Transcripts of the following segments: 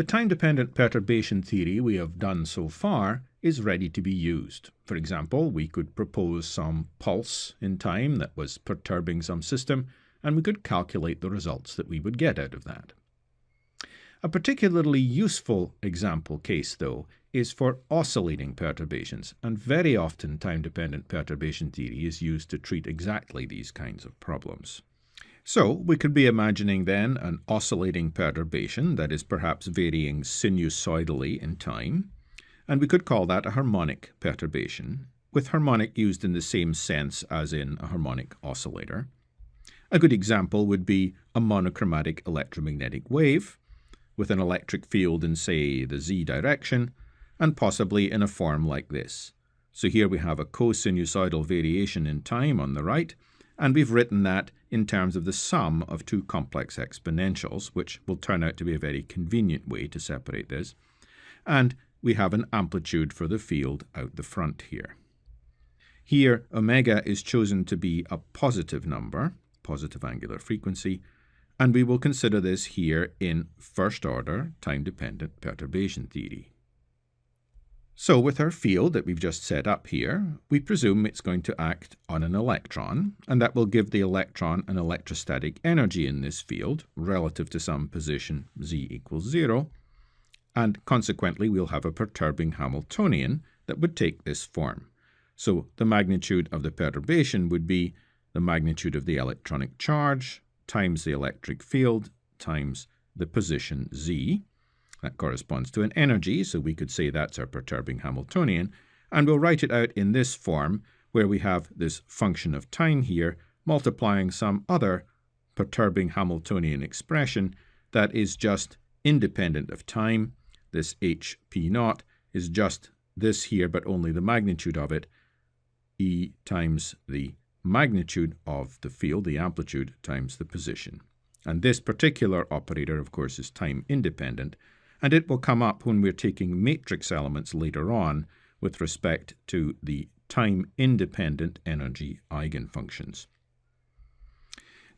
The time-dependent perturbation theory we have done so far is ready to be used. For example, we could propose some pulse in time that was perturbing some system, and we could calculate the results that we would get out of that. A particularly useful example case, though, is for oscillating perturbations, and very often time-dependent perturbation theory is used to treat exactly these kinds of problems. So we could be imagining then an oscillating perturbation that is perhaps varying sinusoidally in time, and we could call that a harmonic perturbation, with harmonic used in the same sense as in a harmonic oscillator. A good example would be a monochromatic electromagnetic wave, with an electric field in, say, the z direction, and possibly in a form like this. So here we have a cosinusoidal variation in time on the right, and we've written that in terms of the sum of two complex exponentials, which will turn out to be a very convenient way to separate this. And we have an amplitude for the field out the front here. Here, omega is chosen to be a positive number, positive angular frequency, and we will consider this here in first-order time-dependent perturbation theory. So with our field that we've just set up here, we presume it's going to act on an electron, and that will give the electron an electrostatic energy in this field relative to some position z equals 0, and consequently we'll have a perturbing Hamiltonian that would take this form. So the magnitude of the perturbation would be the magnitude of the electronic charge times the electric field times the position z. That corresponds to an energy, so we could say that's our perturbing Hamiltonian, and we'll write it out in this form where we have this function of time here multiplying some other perturbing Hamiltonian expression that is just independent of time. This hp0 is just this here, but only the magnitude of it, e times the magnitude of the field, the amplitude, times the position. And this particular operator, of course, is time independent, and it will come up when we're taking matrix elements later on with respect to the time-independent energy eigenfunctions.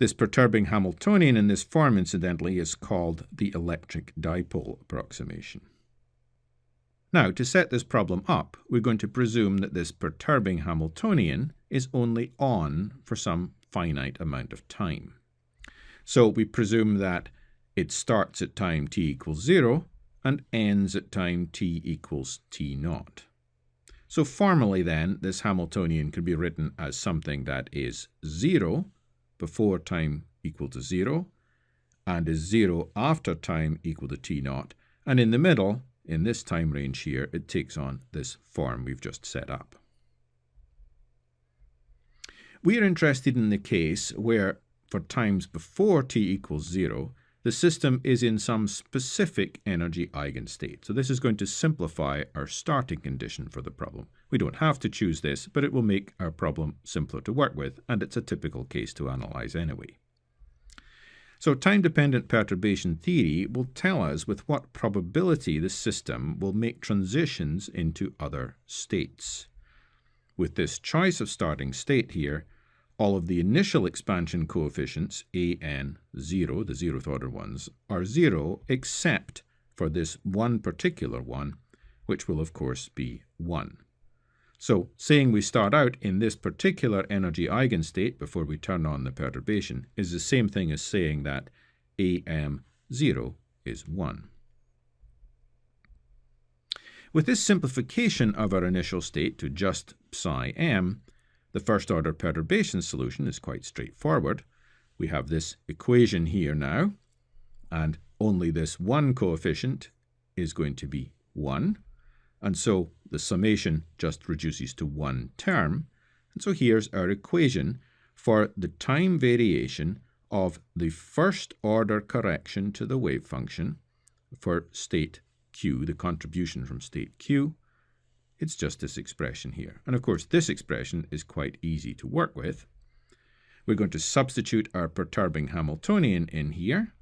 This perturbing Hamiltonian in this form, incidentally, is called the electric dipole approximation. Now, to set this problem up, we're going to presume that this perturbing Hamiltonian is only on for some finite amount of time. So we presume that it starts at time t equals 0 and ends at time t equals t0. So formally then, this Hamiltonian could be written as something that is 0 before time equal to 0, and is 0 after time equal to t0, and in the middle, in this time range here, it takes on this form we've just set up. We are interested in the case where, for times before t equals 0, the system is in some specific energy eigenstate. So this is going to simplify our starting condition for the problem. We don't have to choose this, but it will make our problem simpler to work with, and it's a typical case to analyze anyway. So time-dependent perturbation theory will tell us with what probability the system will make transitions into other states. With this choice of starting state here, all of the initial expansion coefficients, an 0, the zeroth order ones, are 0 except for this one particular one, which will of course be 1. So saying we start out in this particular energy eigenstate before we turn on the perturbation is the same thing as saying that am0 is 1. With this simplification of our initial state to just psi m, the first-order perturbation solution is quite straightforward. We have this equation here now, and only this one coefficient is going to be 1. And so the summation just reduces to one term. And so here's our equation for the time variation of the first-order correction to the wave function for state q, the contribution from state q. It's just this expression here. And of course, this expression is quite easy to work with. We're going to substitute our perturbing Hamiltonian in here,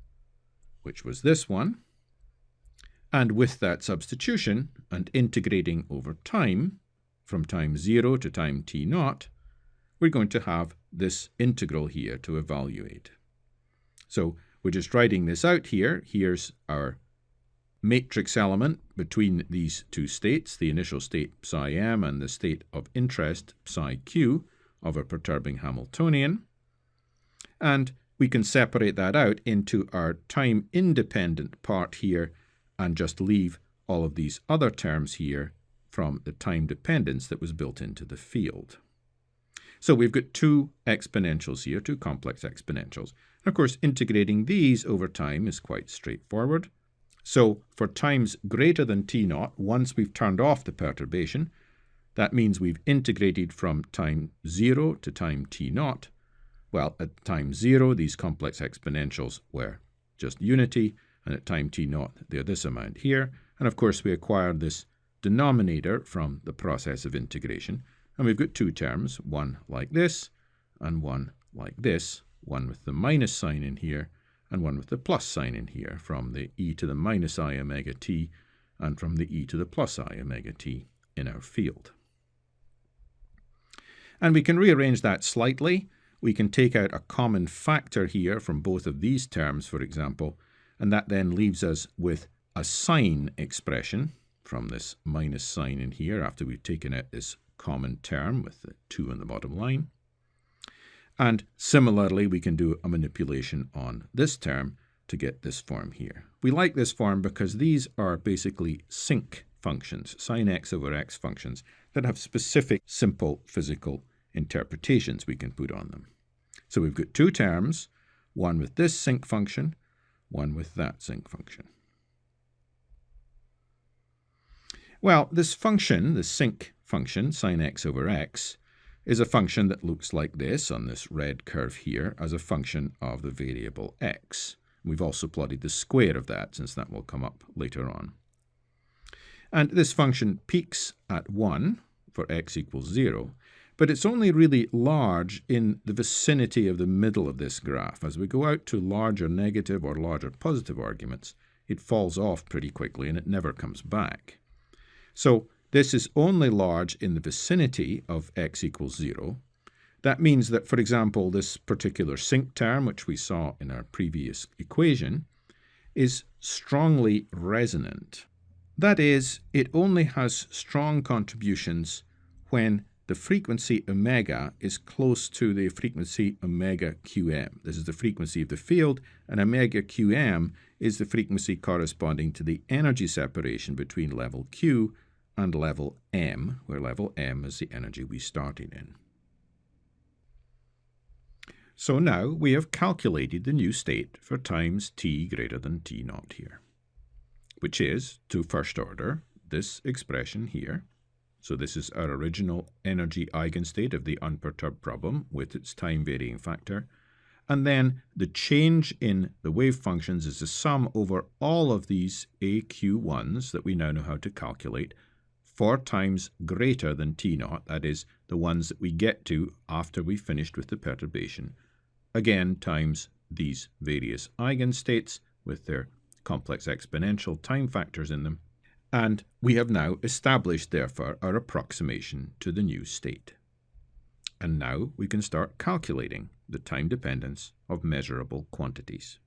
which was this one. And with that substitution and integrating over time, from time 0 to time t0, we're going to have this integral here to evaluate. So we're just writing this out here. Here's our matrix element between these two states, the initial state psi m and the state of interest psi q of a perturbing Hamiltonian. And we can separate that out into our time-independent part here and just leave all of these other terms here from the time dependence that was built into the field. So we've got two exponentials here, two complex exponentials. And of course, integrating these over time is quite straightforward. So for times greater than t0, once we've turned off the perturbation, that means we've integrated from time 0 to time t0. Well, at time 0, these complex exponentials were just unity, and at time t0, they're this amount here. And of course, we acquired this denominator from the process of integration. And we've got two terms, one like this and one like this, one with the minus sign in here and one with the plus sign in here, from the e to the minus I omega t and from the e to the plus I omega t in our field. And we can rearrange that slightly. We can take out a common factor here from both of these terms, for example, and that then leaves us with a sine expression from this minus sign in here after we've taken out this common term with the 2 on the bottom line. And similarly, we can do a manipulation on this term to get this form here. We like this form because these are basically sinc functions, sine x over x functions, that have specific simple physical interpretations we can put on them. So we've got two terms, one with this sinc function, one with that sinc function. Well, this function, the sinc function, sine x over x, is a function that looks like this on this red curve here as a function of the variable x. We've also plotted the square of that, since that will come up later on. And this function peaks at 1 for x equals 0, but it's only really large in the vicinity of the middle of this graph. As we go out to larger negative or larger positive arguments, it falls off pretty quickly and it never comes back. So this is only large in the vicinity of x equals 0. That means that, for example, this particular sinc term, which we saw in our previous equation, is strongly resonant. That is, it only has strong contributions when the frequency omega is close to the frequency omega qm. This is the frequency of the field, and omega qm is the frequency corresponding to the energy separation between level q and level m, where level m is the energy we started in. So now we have calculated the new state for times t greater than t0 here, which is, to first order, this expression here. So this is our original energy eigenstate of the unperturbed problem with its time varying factor. And then the change in the wave functions is the sum over all of these AQ1s that we now know how to calculate for times greater than t0, that is, the ones that we get to after we've finished with the perturbation, again times these various eigenstates with their complex exponential time factors in them. And we have now established, therefore, our approximation to the new state. And now we can start calculating the time dependence of measurable quantities.